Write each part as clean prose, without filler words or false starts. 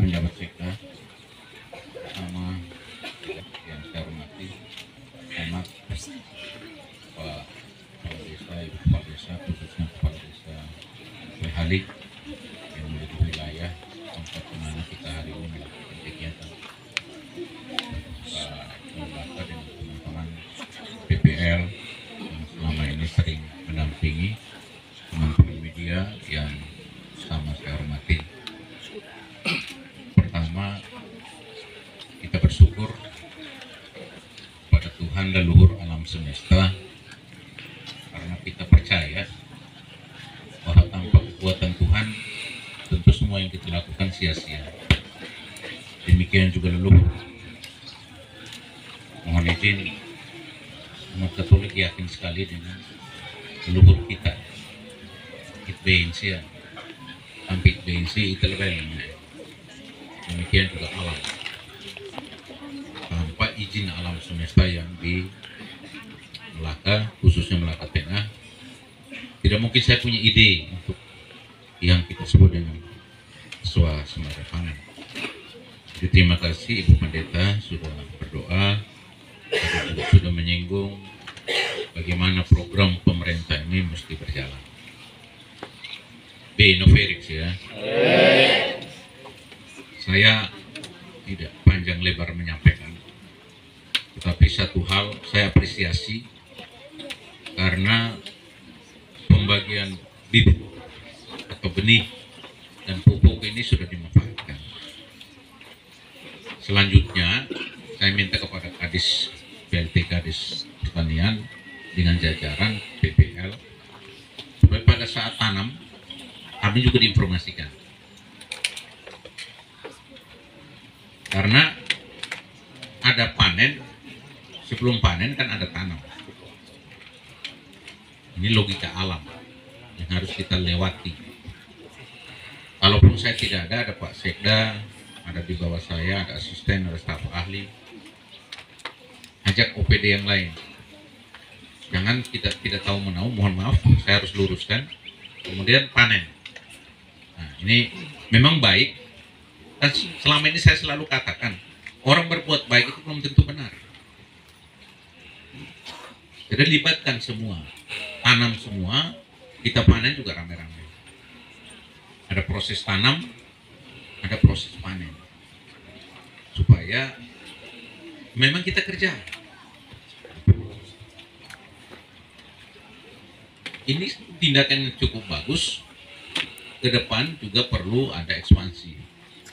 penjabat sekda sama yang saya hormati, Hemat Pak Kepala Desa, Ibu Kepala Desa, khususnya Kepala Desa Behalik yang menjadi wilayah tempat mana kita hari ini melakukan kegiatan. Pak Lembaga dengan teman-teman PPL yang selama ini sering mendampingi, teman-teman media yang sama saya hormati. Pertama, kita bersyukur pada Tuhan leluhur alam semesta karena kita percaya bahwa tanpa kekuatan Tuhan tentu semua yang kita lakukan sia-sia. Demikian juga leluhur. Mohon izin, umat Katolik yakin sekali dengan leluhur kita. Itbeinsia, sampai itbeinsi itelbel. Demikian juga alam. Tanpa izin alam semesta yang di Melaka, khususnya Melaka Tengah, tidak mungkin saya punya ide untuk yang kita sebut dengan swasembada pangan. Jadi terima kasih Ibu Pendeta sudah berdoa, juga sudah menyinggung bagaimana program pemerintah ini mesti berjalan. Noverix ya. Saya tidak panjang lebar menyampaikan, tetapi satu hal saya apresiasi karena pembagian bibit atau benih dan pupuk ini sudah dimanfaatkan. Selanjutnya saya minta kepada Kadis PLT Kadis Pertanian dengan jajaran PPL supaya pada saat tanam kami juga diinformasikan. Karena ada panen, sebelum panen kan ada tanam. Ini logika alam yang harus kita lewati. Kalaupun saya tidak ada Pak Sekda, ada di bawah saya, ada asisten, ada staf ahli. Ajak OPD yang lain. Jangan kita tidak tahu menahu, mohon maaf, saya harus luruskan. Kemudian panen. Nah, ini memang baik. Dan selama ini saya selalu katakan, orang berbuat baik itu belum tentu benar. Jadi libatkan semua, tanam semua, kita panen juga rame-rame. Ada proses tanam, ada proses panen. Supaya memang kita kerja. Ini tindakan yang cukup bagus. Ke depan juga perlu ada ekspansi,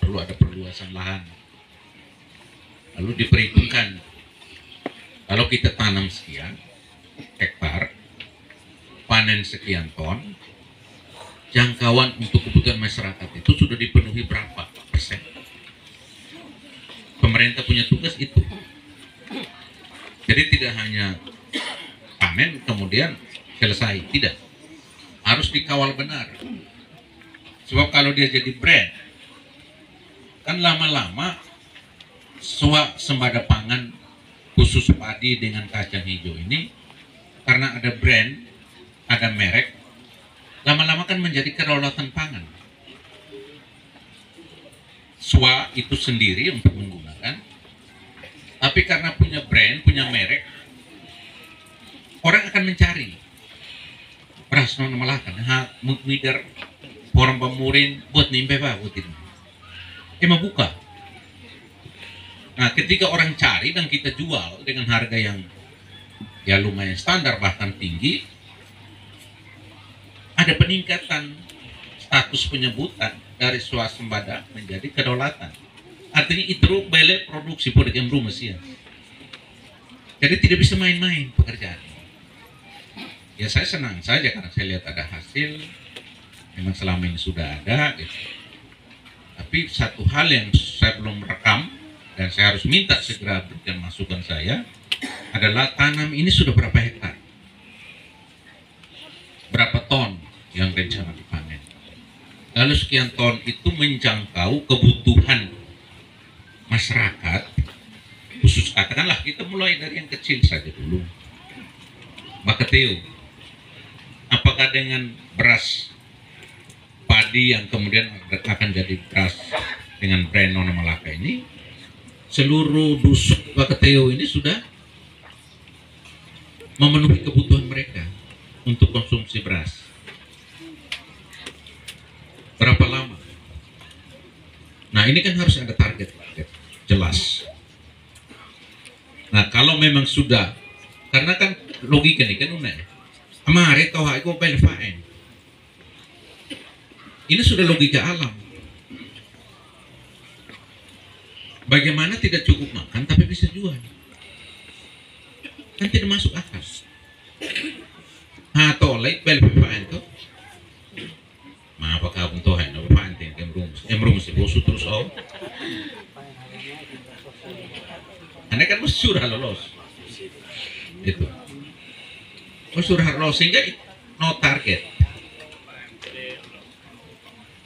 perlu ada perluasan lahan. Lalu diperhitungkan, kalau kita tanam sekian hektar, panen sekian ton, jangkauan untuk kebutuhan masyarakat itu sudah dipenuhi berapa persen? Pemerintah punya tugas itu. Jadi tidak hanya panen kemudian selesai, tidak. Harus dikawal benar. Sebab kalau dia jadi brand, kan lama-lama swasembada pangan khusus padi dengan kacang hijau ini, karena ada brand, ada merek, lama-lama kan menjadi kedaulatan pangan. Swa itu sendiri untuk menggunakan, tapi karena punya brand, punya merek, orang akan mencari. Beras non malakan, mukmider, orang pemurin buat nimbe pak, buat ini. Emang buka. Nah, ketika orang cari dan kita jual dengan harga yang ya lumayan standar bahkan tinggi, ada peningkatan status penyebutan dari swasembada menjadi kedaulatan. Artinya itu beli produksi produk yang rumah sih. Jadi tidak bisa main-main pekerjaan. Ya saya senang saja karena saya lihat ada hasil, memang selama ini sudah ada. Gitu. Tapi satu hal yang saya belum rekam dan saya harus minta segera berikan masukan saya adalah tanam ini sudah berapa hektar, berapa ton yang rencana dipanen. Lalu sekian ton itu menjangkau kebutuhan masyarakat, khusus katakanlah kita mulai dari yang kecil saja dulu. Makateo, apakah dengan beras padi yang kemudian akan jadi beras dengan brand Nona Malaka ini, seluruh dusun Bakateo ini sudah memenuhi kebutuhan mereka untuk konsumsi beras. Berapa lama? Nah ini kan harus ada target jelas. Nah kalau memang sudah, karena kan logika nih kan unik. Amare toh aku belfaen. Ini sudah logika alam. Bagaimana tidak cukup makan tapi bisa jual? Kan tidak masuk akal. Tolek belfaen tuh. Apa kamu tuh hen? Apa anting emrum si bosu terus Anda kan mesti sudah lolos. Itu. Sudah lolos sehingga no target.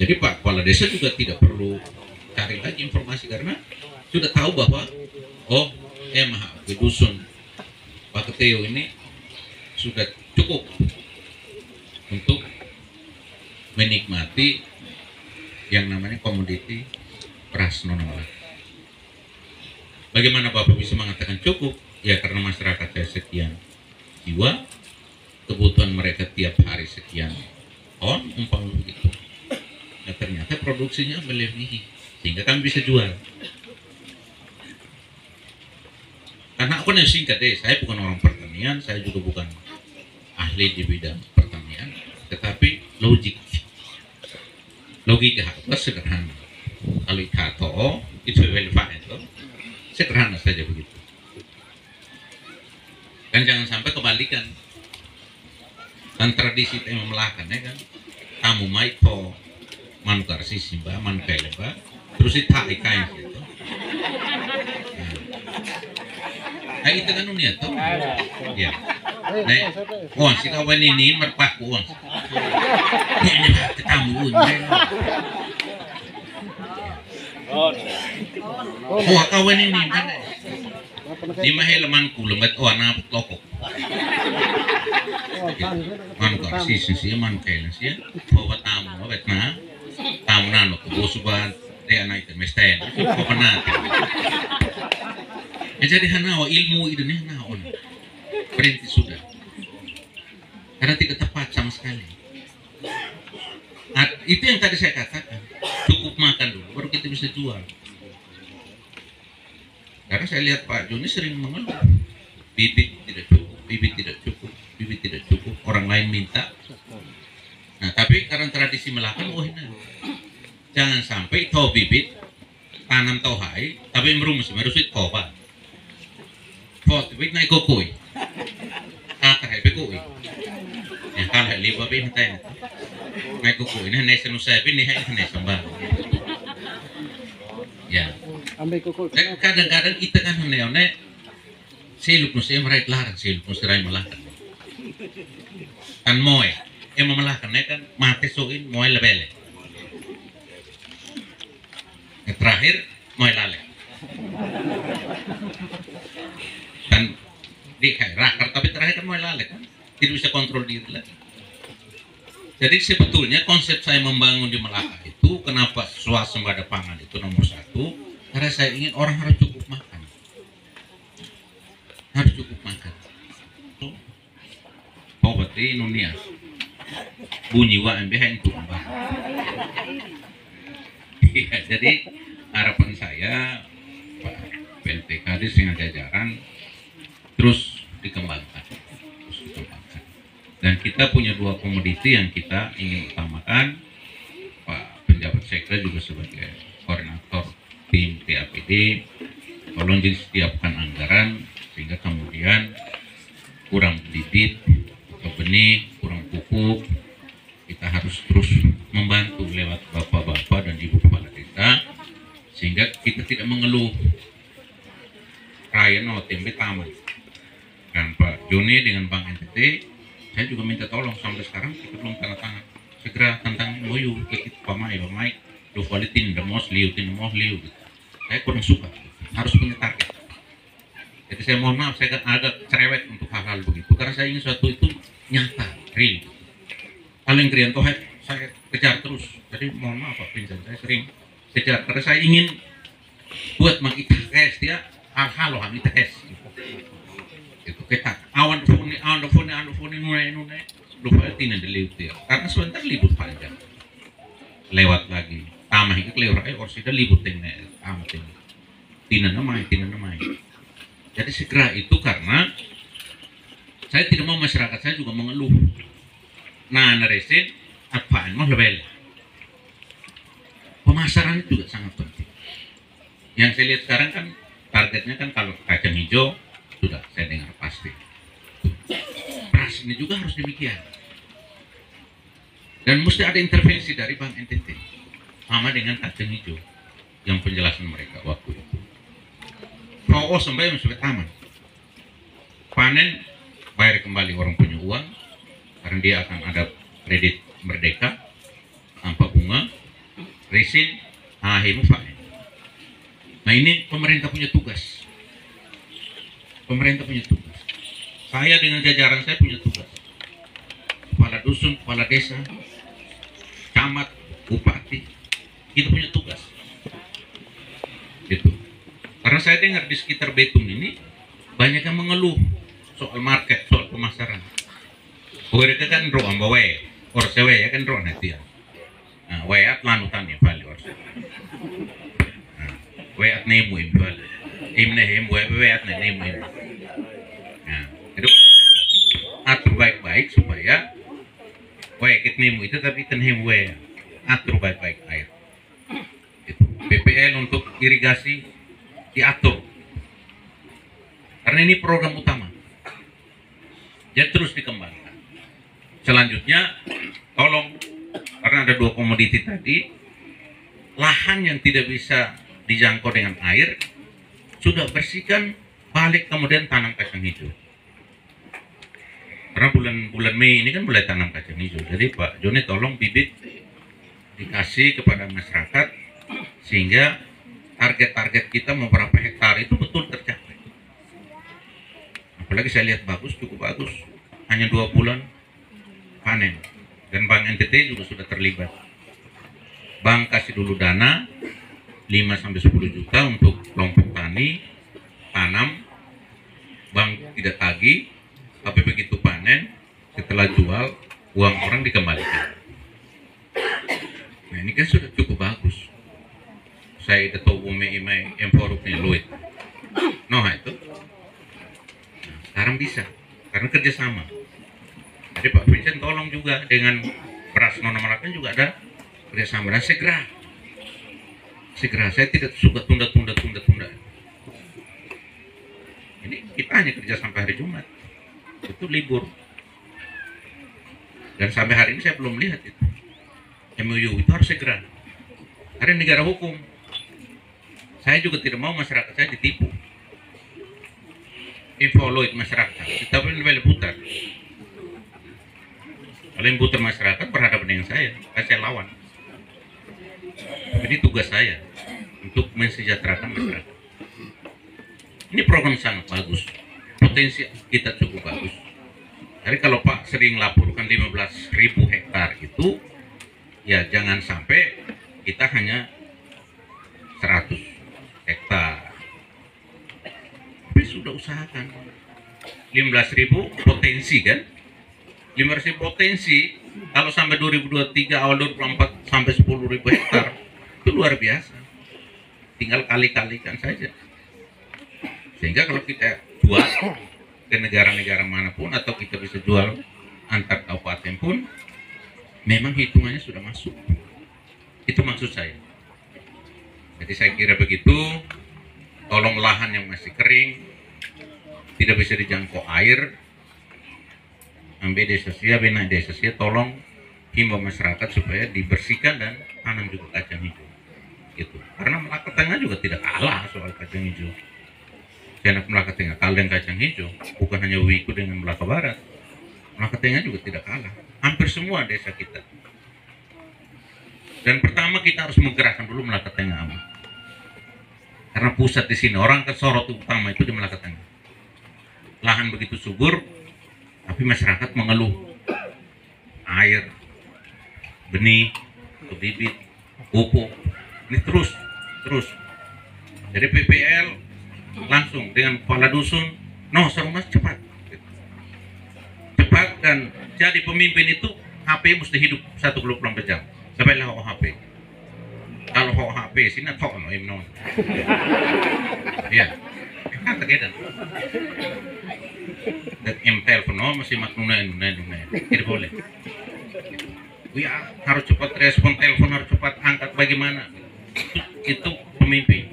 Jadi Pak Kepala Desa juga tidak perlu cari lagi informasi karena sudah tahu bahwa di dusun Bakateo ini sudah cukup untuk menikmati yang namanya komoditi beras Nona Malaka. Bagaimana Bapak bisa mengatakan cukup? Ya karena masyarakat saya sekian jiwa, kebutuhan mereka tiap hari sekian ton, umpama begitu. Nah, ternyata produksinya melebihi sehingga kami bisa jual. Karena aku nih singkat deh, saya bukan orang pertanian, saya juga bukan ahli di bidang pertanian, tetapi logika apa sederhana. Kalau ikato itu itu sederhana saja begitu. Dan jangan sampai kebalikan. Dan tradisi tema melakan ya kan, kamu maiko manukar sisimba manukaileba terus itai kain gitu. Nah itu kan unia tuh. Ya. Nah, si kawan ini merpak uang. Ini ketamu kawan ini mana? Di mahelamanku lembat anak toko. Manukar sisi manukailan sih. Bawa tamu, bawa tamu nano kebusuban dia anak itu mesti kau pernah jadi hanawa ilmu itu nih naon berhenti sudah karena tidak tepat sama sekali. Nah, itu yang tadi saya katakan cukup makan dulu baru kita bisa jual. Karena saya lihat Pak Joni sering mengeluh bibit tidak cukup, bibit tidak cukup, bibit tidak cukup, orang lain minta. Nah tapi karena tradisi melakukan jangan sampai tahu bibit tanam tahu hai tapi merumus merusut kopa pot bibit naik kokoi kakak hai bekoi yang kalah liba bin tay naik kokoi ini naik senusai bin ini naik sambal ya kadang-kadang kita kan neone siluk nusa merai larang siluk nusa rai melakukan kan moe yang memelahkan kan mati soin moe lebele. Terakhir moe lale. Dan di kayak rakar tapi terakhir kan moe lale kan tidak bisa kontrol diri lagi. Jadi sebetulnya konsep saya membangun di Melaka itu kenapa swasembada pangan itu nomor 1 karena saya ingin orang harus cukup makan. Harus cukup makan. Oh berarti dunia bunyi wa MBH itu iya, jadi harapan saya Pak PLTKD dengan jajaran terus dikembangkan, dan kita punya 2 komoditi yang kita ingin utamakan. Pak penjabat sekda juga sebagai koordinator tim TAPD tolong disediakan anggaran sehingga kemudian kurang bibit atau benih, kurang pupuk, kita harus terus membantu lewat bapak-bapak dan ibu kepala desa sehingga kita tidak mengeluh raya no tempe taman. Dan Pak Joni dengan Bank NTT saya juga minta tolong sampai sekarang kita belum tanda tangan segera tentang moyu kita pamai do kualitin the most liu gitu. Saya kurang suka, harus punya target. Jadi saya mohon maaf, saya agak cerewet untuk hal-hal begitu karena saya ingin suatu itu nyata, real. Kalau yang krian toh saya kejar terus. Jadi mohon maaf Pak Pinjam, saya sering Secara karena saya ingin buat mengitahes dia hal-hal loh mengitahes itu kita awan phone nunai lupa tina deliut dia karena sebentar libur panjang lewat lagi tamah itu lewat sudah libur tinggal amat ini tina namai jadi segera itu karena saya tidak mau masyarakat saya juga mengeluh nah neresin apaan mau lebel pemasaran itu juga sangat penting. Yang saya lihat sekarang kan targetnya kan kalau kacang hijau sudah saya dengar pasti. Beras ini juga harus demikian. Dan mesti ada intervensi dari Bank NTT sama dengan kacang hijau yang penjelasan mereka waktu itu. PO sampai taman. Panen bayar kembali orang punya uang karena dia akan ada kredit merdeka tanpa bunga. Resin, akhirnya panen. Nah ini pemerintah punya tugas. Pemerintah punya tugas. Saya dengan jajaran saya punya tugas. Kepala dusun, kepala desa, camat, bupati, kita punya tugas. Gitu. Karena saya dengar di sekitar Betung ini banyak yang mengeluh soal market, soal pemasaran. Mereka kan roh ambawe, orang sewe ya kan roh nanti ya. Nah, wayat lanutan ya balik orang. Wayat nemu im balik. Imne hem wayat nemu im. Nah, itu atur baik-baik supaya wayat nemu itu tapi kan hem wayat atur baik-baik air. Itu PPL untuk irigasi diatur. Karena ini program utama. Jadi terus dikembangkan. Selanjutnya tolong karena ada dua komoditi tadi, lahan yang tidak bisa dijangkau dengan air sudah bersihkan balik kemudian tanam kacang hijau. Karena bulan Mei ini kan mulai tanam kacang hijau. Jadi Pak Joni tolong bibit dikasih kepada masyarakat sehingga target-target kita mau berapa hektar itu betul tercapai. Apalagi saya lihat bagus, cukup bagus. Hanya 2 bulan panen. Dan Bank NTT juga sudah terlibat. Bank kasih dulu dana 5-10 juta untuk kelompok tani, tanam. Bank tidak tagih, tapi begitu panen, setelah jual, uang orang dikembalikan. Nah ini kan sudah cukup bagus. Saya udah tahu umai yang foruknya luit. Nah itu. Nah, sekarang bisa, karena kerjasama. Jadi Pak Vincent tolong juga dengan beras Nona Malaka juga ada kerjasama dan segera. Saya tidak suka tunda. Ini kita hanya kerja sampai hari Jumat, itu libur. Dan sampai hari ini saya belum lihat itu MOU itu harus segera. Karena negara hukum. Saya juga tidak mau masyarakat saya ditipu. Evaluate masyarakat, kita boleh putar. Kalian putar masyarakat berhadapan dengan saya lawan. Jadi tugas saya untuk mensejahterakan masyarakat. Ini program sangat bagus, potensi kita cukup bagus. Jadi kalau Pak sering laporkan 15.000 hektar itu, ya jangan sampai kita hanya 100 hektar. Tapi sudah usahakan 15.000 potensi kan? 500.000 potensi kalau sampai 2023 awal 2024 sampai 10.000 hektar itu luar biasa. Tinggal kali-kalikan saja. Sehingga kalau kita jual ke negara-negara manapun atau kita bisa jual antar kabupaten pun memang hitungannya sudah masuk. Itu maksud saya. Jadi saya kira begitu. Tolong lahan yang masih kering tidak bisa dijangkau air. Ambil desa sia, benar desa sia, tolong himbau masyarakat supaya dibersihkan dan tanam juga kacang hijau. Gitu. Karena Melaka Tengah juga tidak kalah soal kacang hijau. Karena Melaka Tengah kalah dengan kacang hijau, bukan hanya Wiku dengan Melaka Barat. Melaka Tengah juga tidak kalah. Hampir semua desa kita. Dan pertama kita harus menggerakkan dulu Melaka Tengah. Karena pusat di sini orang kesorot utama itu di Melaka Tengah. Lahan begitu subur. Tapi masyarakat mengeluh air, benih, bibit, pupuk. Ini terus. Jadi PPL langsung dengan kepala dusun, no serumas cepat. Cepat, dan jadi pemimpin itu HP mesti hidup 1/24 jam. Sampai lah HP. Kalau HP sini tok no imnon. Ya. Kata kedan. Dan telepon no masih maknuna. Tidak boleh. Harus cepat respon telepon, harus cepat angkat, bagaimana? Itu pemimpin.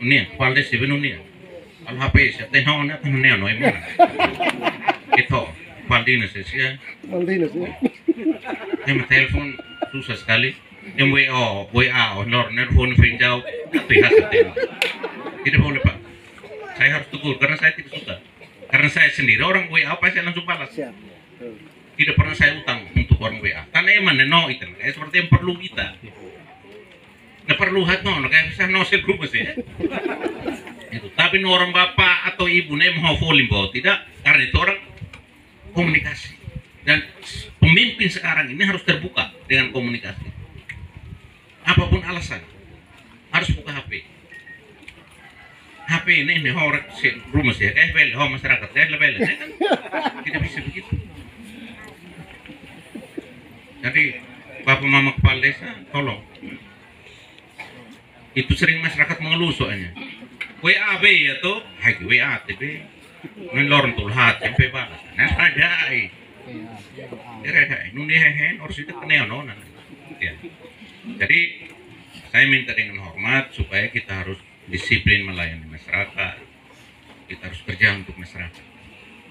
Ini Valdes sebenarnya. Kalau HP saya tengok nak tengok no imnon. Itu Valdinas ya. Yang telepon susah sekali. Yang WA, nelfon pinjau, tidak boleh Pak. Saya harus tegur karena saya tidak suka. Karena saya sendiri orang WA apa saya langsung balas. Tidak pernah saya utang untuk orang WA. Karena emang itu kayak seperti yang perlu kita. Nggak perlu kayak saya nosil grup sih. Itu. Tapi orang bapak atau ibu mau volim bahwa tidak, karena itu orang komunikasi. Dan pemimpin sekarang ini harus terbuka dengan komunikasi. Apapun alasan harus buka HP. HP ini orang rumah sih, masyarakat lebel, kan tidak bisa begitu. Jadi Bapak Mama Kepala Desa, tolong. Itu sering masyarakat mengeluh soalnya. WA B ya tuh, WA TB, ngelorong tuh hat, sampai balas. Nah ada, nundi harus itu kenal nona. Ya. Jadi saya minta dengan hormat supaya kita harus disiplin melayani masyarakat, kita harus kerja untuk masyarakat.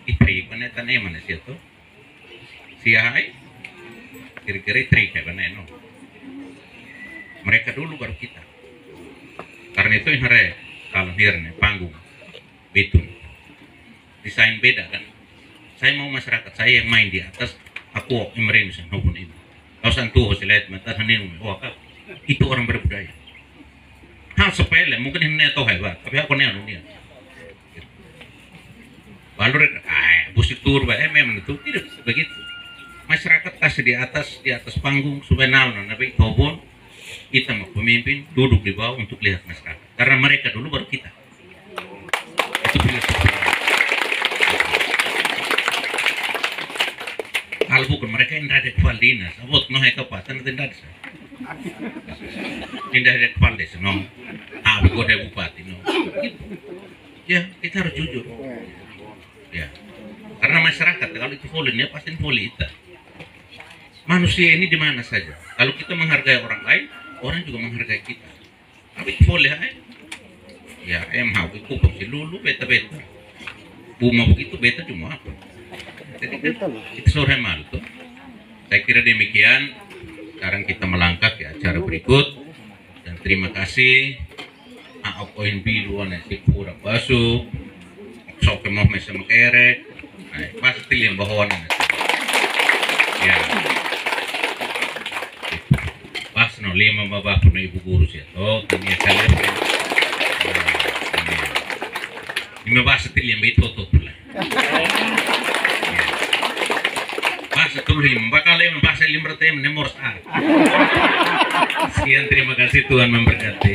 Itri panetan mana sih itu? Siahai, kira-kira itri kayak paneno. Mereka dulu baru kita. Karena itu yang hari kalau hirne panggung, betun, desain beda kan. Saya mau masyarakat saya yang main di atas, aku yang merenung hubun ini. Kau santuh selain mata hanin, itu orang berbudaya. Hal sepele, mungkin ini tahu hebat, tapi aku nih dunia. Baru busik tur, memang itu tidak begitu. Masyarakat kasih di atas panggung supaya nalar, tapi kau pun kita mau pemimpin duduk di bawah untuk lihat masyarakat. Karena mereka dulu baru kita. Itu filosofi. Kalau bukan mereka yang ada kepala dinas, abot no kabupaten tidak ada. Tidak ada kepala desa, no. Aku ada bupati, no. Ya, kita harus jujur. Ya, karena masyarakat kalau itu volunnya pasti voli kita. Manusia ini di mana saja. Kalau kita menghargai orang lain, orang juga menghargai kita. Tapi boleh, ya, mau itu kok lulu beta. Buma begitu beta cuma apa? Jadi kan itu sore malam tuh. Saya kira demikian. Sekarang kita melangkah ke acara berikut. Dan terima kasih. Poin biru si pura basu. Sok mau mesem kerek. Pasti yang bawa ya. Pas no 5 babak no ibu guru sih. Oh, ini kalian. Ini bahasa yang betul tuh. Tulim, bakal bahasa limber tem nemor. Sekian, terima kasih, Tuhan memberkati.